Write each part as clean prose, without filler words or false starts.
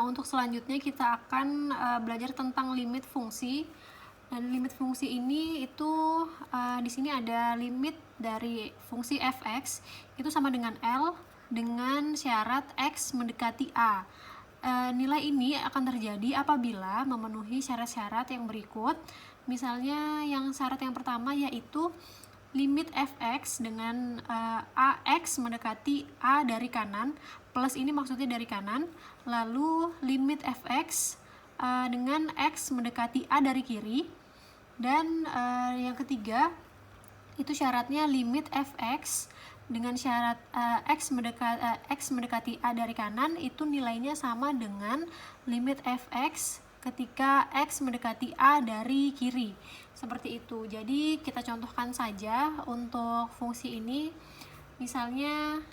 untuk selanjutnya kita akan belajar tentang limit fungsi. Dan limit fungsi ini itu di sini ada limit dari fungsi f(x) itu sama dengan L dengan syarat x mendekati a. Nilai ini akan terjadi apabila memenuhi syarat-syarat yang berikut. Misalnya yang syarat yang pertama yaitu limit f(x) dengan ax mendekati a dari kanan, plus ini maksudnya dari kanan, lalu limit fx dengan x mendekati a dari kiri, dan yang ketiga itu syaratnya limit fx dengan syarat x mendekati a dari kanan itu nilainya sama dengan limit fx ketika x mendekati a dari kiri. Seperti itu. Jadi kita contohkan saja untuk fungsi ini. Misalnya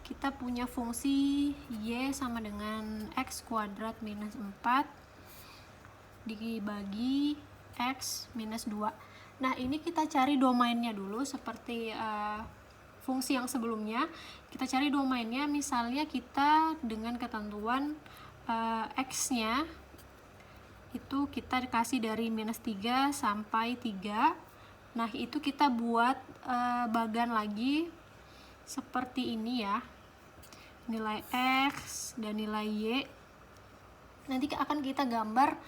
kita punya fungsi y sama dengan x kuadrat minus 4 dibagi x minus 2. Nah, ini kita cari domainnya dulu seperti fungsi yang sebelumnya. Kita cari domainnya, misalnya kita dengan ketentuan x-nya itu kita kasih dari minus 3 sampai 3. Nah, itu kita buat bagan lagi seperti ini ya. Nilai x dan nilai y. Nanti akan kita gambar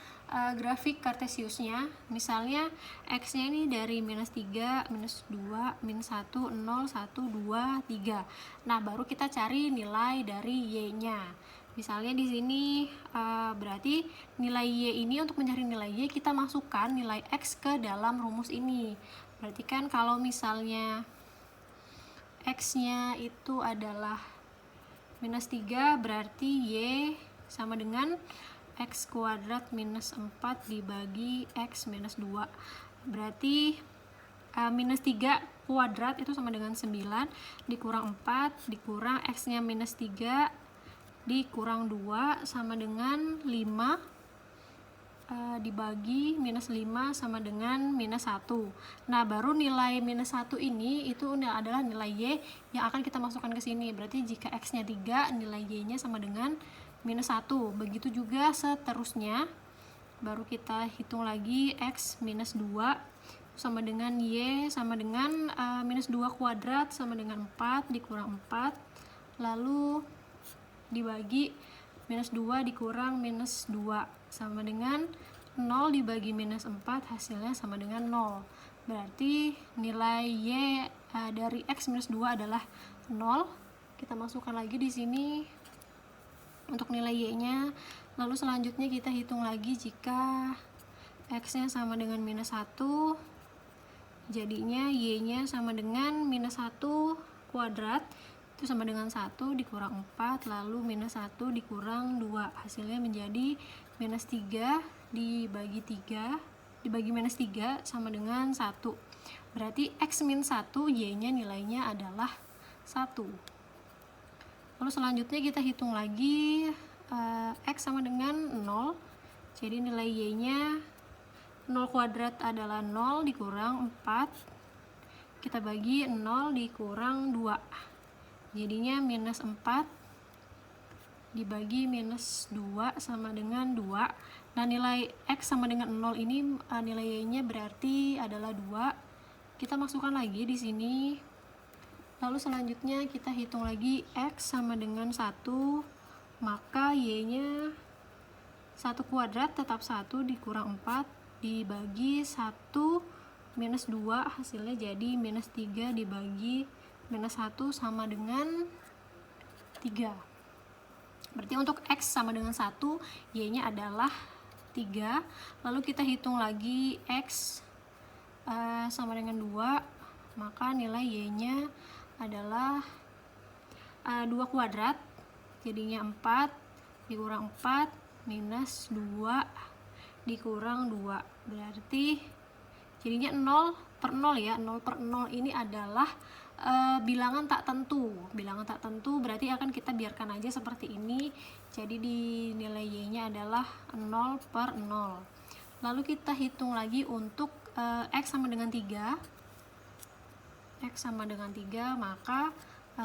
grafik kartesiusnya. Misalnya x-nya ini dari minus 3, minus 2, minus 1, 0, 1, 2, 3. Nah, baru kita cari nilai dari y-nya. Misalnya di sini berarti nilai y ini, untuk mencari nilai y kita masukkan nilai x ke dalam rumus ini. Berarti kan kalau misalnya x-nya itu adalah minus 3, berarti y sama dengan x kuadrat minus 4 dibagi x minus 2. Berarti minus 3 kuadrat itu sama dengan 9 dikurang 4 dikurang x-nya minus 3 dikurang 2 sama dengan 5 dibagi minus 5 sama dengan minus 1. Nah, baru nilai minus 1 ini itu adalah nilai y yang akan kita masukkan ke sini. Berarti jika x-nya 3, nilai y-nya sama dengan minus 1. Begitu juga seterusnya. Baru kita hitung lagi x minus 2 sama dengan y sama dengan minus 2 kuadrat sama dengan 4 dikurang 4. Lalu dibagi minus 2 dikurang minus 2 sama dengan 0 dibagi minus 4, hasilnya sama dengan 0. Berarti nilai y dari x minus 2 adalah 0. Kita masukkan lagi di sini untuk nilai y-nya. Lalu selanjutnya kita hitung lagi jika x-nya sama dengan minus 1, jadinya y-nya sama dengan minus 1 kuadrat itu sama dengan 1 dikurang 4, lalu minus 1 dikurang 2, hasilnya menjadi minus 3 dibagi 3 dibagi minus 3 sama dengan 1. Berarti x min 1 y-nya nilainya adalah 1. Lalu selanjutnya kita hitung lagi x sama dengan 0. Jadi nilai y-nya 0 kuadrat adalah 0 dikurang 4. Kita bagi 0 dikurang 2. Jadinya minus 4 dibagi minus 2 sama dengan 2. Nah, nilai x sama dengan 0 ini nilai y-nya berarti adalah 2. Kita masukkan lagi di sini. Lalu selanjutnya kita hitung lagi x sama dengan 1, maka y-nya 1 kuadrat tetap 1 dikurang 4 dibagi 1 minus 2, hasilnya jadi minus 3 dibagi minus 1 sama dengan 3. Berarti untuk x sama dengan 1, y-nya adalah 3. Lalu kita hitung lagi x sama dengan 2, maka nilai y-nya adalah 2 kuadrat, jadinya 4 dikurang 4 minus 2 dikurang 2. Berarti jadinya 0 per 0 ya. 0 per 0 ini adalah bilangan tak tentu. Bilangan tak tentu berarti akan kita biarkan aja seperti ini. Jadi di nilai y-nya adalah 0 per 0. Lalu kita hitung lagi untuk x sama dengan 3. X sama dengan 3, maka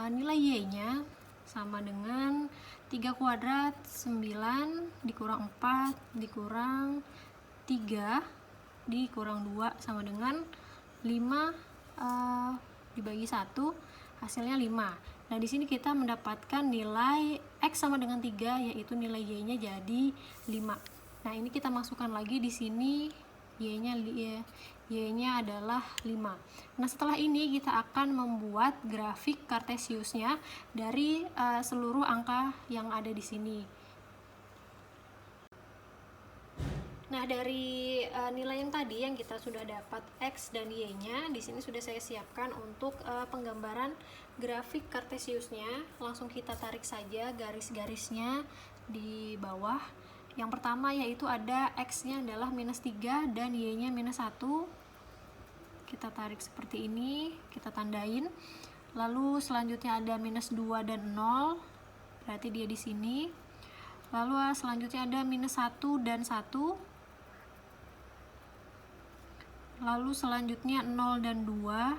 nilai y-nya sama dengan 3 kuadrat 9 dikurang 4 dikurang 3 dikurang 2 sama dengan 5 dibagi 1 hasilnya 5. Nah, di sini kita mendapatkan nilai X sama dengan 3, yaitu nilai Y-nya jadi 5. Nah, ini kita masukkan lagi di sini Y-nya adalah 5. Nah, setelah ini kita akan membuat grafik Kartesiusnya dari seluruh angka yang ada di sini. Nah, dari nilai yang tadi yang kita sudah dapat X dan Y-nya, di sini sudah saya siapkan untuk penggambaran grafik Kartesiusnya. Langsung kita tarik saja garis-garisnya di bawah. Yang pertama yaitu ada X-nya adalah minus 3 dan Y-nya minus 1. Kita tarik seperti ini, kita tandain. Lalu selanjutnya ada minus 2 dan 0, berarti dia di sini. Lalu selanjutnya ada minus 1 dan 1. Lalu selanjutnya 0 dan 2.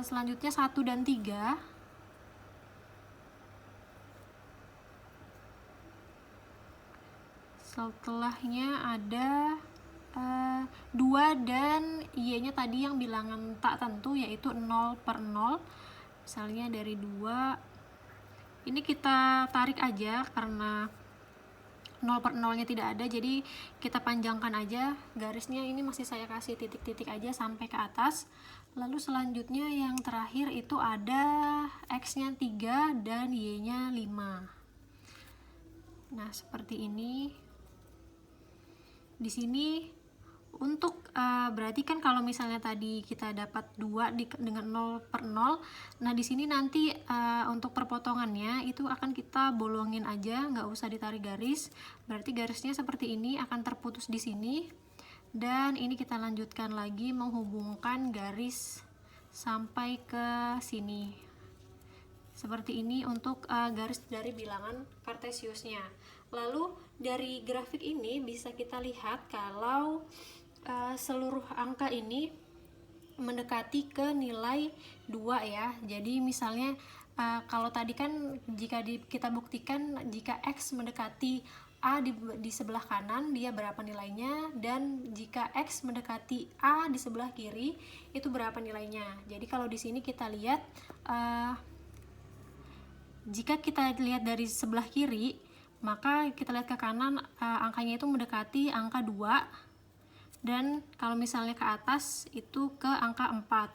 Selanjutnya 1 dan 3. Setelahnya ada 2 dan Y-nya tadi yang bilangan tak tentu, yaitu 0 per 0. Misalnya dari 2, ini kita tarik aja karena 0 per 0 nya tidak ada, jadi kita panjangkan aja garisnya. Ini masih saya kasih titik-titik aja sampai ke atas. Lalu selanjutnya yang terakhir itu ada X-nya 3 dan Y-nya 5. Nah, seperti ini. Di sini untuk berarti kan kalau misalnya tadi kita dapat 2 dengan 0 per 0, nah di sini nanti untuk perpotongannya itu akan kita bolongin aja, nggak usah ditarik garis. Berarti garisnya seperti ini akan terputus di sini, dan ini kita lanjutkan lagi menghubungkan garis sampai ke sini. Seperti ini untuk garis dari bilangan Kartesiusnya. Lalu dari grafik ini bisa kita lihat kalau seluruh angka ini mendekati ke nilai 2 ya. Jadi misalnya kalau tadi kan jika kita buktikan jika X mendekati A di sebelah kanan, dia berapa nilainya, dan jika X mendekati A di sebelah kiri itu berapa nilainya. Jadi kalau di sini kita lihat jika kita lihat dari sebelah kiri, maka kita lihat ke kanan, angkanya itu mendekati angka 2, dan kalau misalnya ke atas itu ke angka 4.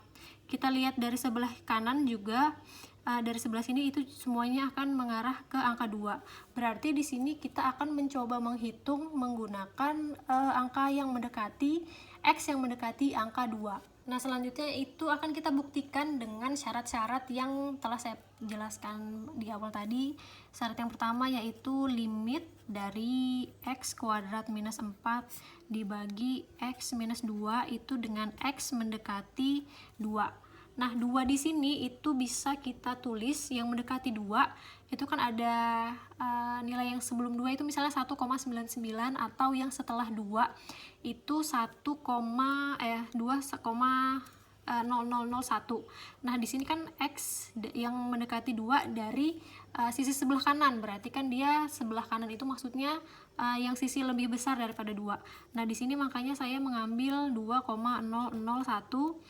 Kita lihat dari sebelah kanan juga, dari sebelah sini itu semuanya akan mengarah ke angka 2. Berarti di sini kita akan mencoba menghitung menggunakan angka yang mendekati X yang mendekati angka 2. Nah, selanjutnya itu akan kita buktikan dengan syarat-syarat yang telah saya jelaskan di awal tadi. Syarat yang pertama yaitu limit dari X kuadrat minus 4 dibagi X minus 2 itu dengan X mendekati 2. Nah, 2 di sini itu bisa kita tulis yang mendekati 2, itu kan ada nilai yang sebelum 2 itu misalnya 1,99, atau yang setelah 2 itu 2,0001. Nah, di sini kan X yang mendekati 2 dari sisi sebelah kanan, berarti kan dia sebelah kanan itu maksudnya yang sisi lebih besar daripada 2. Nah, di sini makanya saya mengambil 2,001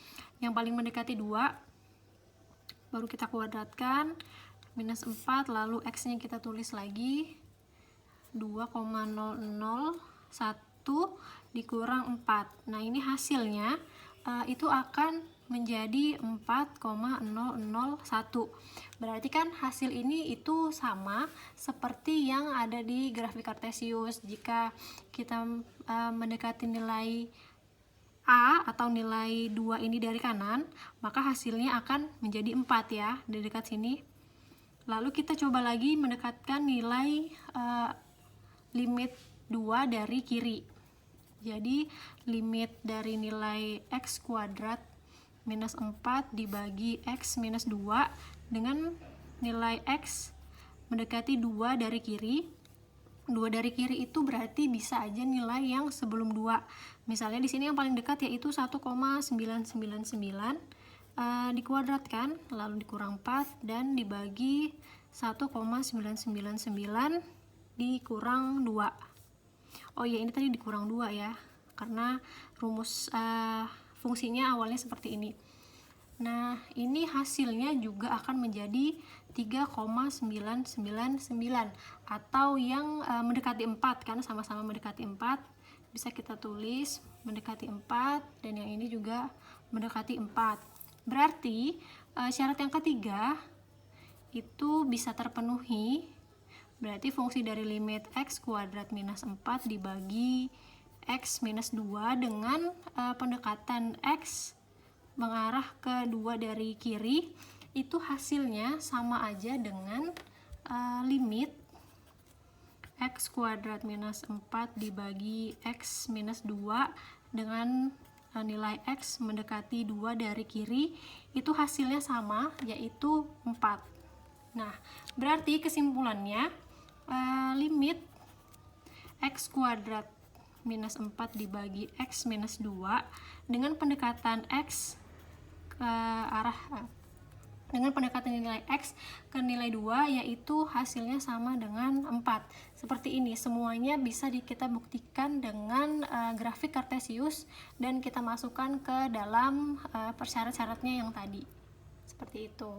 yang paling mendekati 2, baru kita kuadratkan, minus 4, lalu X nya kita tulis lagi 2,001 dikurang 4. Nah, ini hasilnya itu akan menjadi 4,001. Berarti kan hasil ini itu sama seperti yang ada di grafik Kartesius. Jika kita mendekati nilai A atau nilai 2 ini dari kanan, maka hasilnya akan menjadi 4 ya, di dekat sini. Lalu kita coba lagi mendekatkan nilai limit 2 dari kiri. Jadi limit dari nilai X kuadrat minus 4 dibagi X minus 2 dengan nilai X mendekati 2 dari kiri. 2 dari kiri itu berarti bisa aja nilai yang sebelum 2. Misalnya di sini yang paling dekat yaitu 1,999 dikuadratkan, lalu dikurang 4 dan dibagi 1,999 dikurang 2. Oh iya, ini tadi dikurang 2 ya, karena rumus fungsinya awalnya seperti ini. Nah, ini hasilnya juga akan menjadi 3,999 atau yang mendekati 4, karena sama-sama mendekati 4. Bisa kita tulis mendekati 4, dan yang ini juga mendekati 4. Berarti syarat yang ketiga itu bisa terpenuhi. Berarti fungsi dari limit x kuadrat minus 4 dibagi x minus 2 dengan pendekatan x mengarah ke 2 dari kiri, itu hasilnya sama aja dengan limit x kuadrat minus 4 dibagi x minus 2 dengan nilai x mendekati 2 dari kiri, itu hasilnya sama, yaitu 4. Nah, berarti kesimpulannya limit x kuadrat minus 4 dibagi x minus 2 dengan pendekatan x ke arah dengan pendekatan nilai x ke nilai 2, yaitu hasilnya sama dengan 4. Seperti ini, semuanya bisa kita buktikan dengan grafik kartesius dan kita masukkan ke dalam persyarat-syaratnya yang tadi. Seperti itu.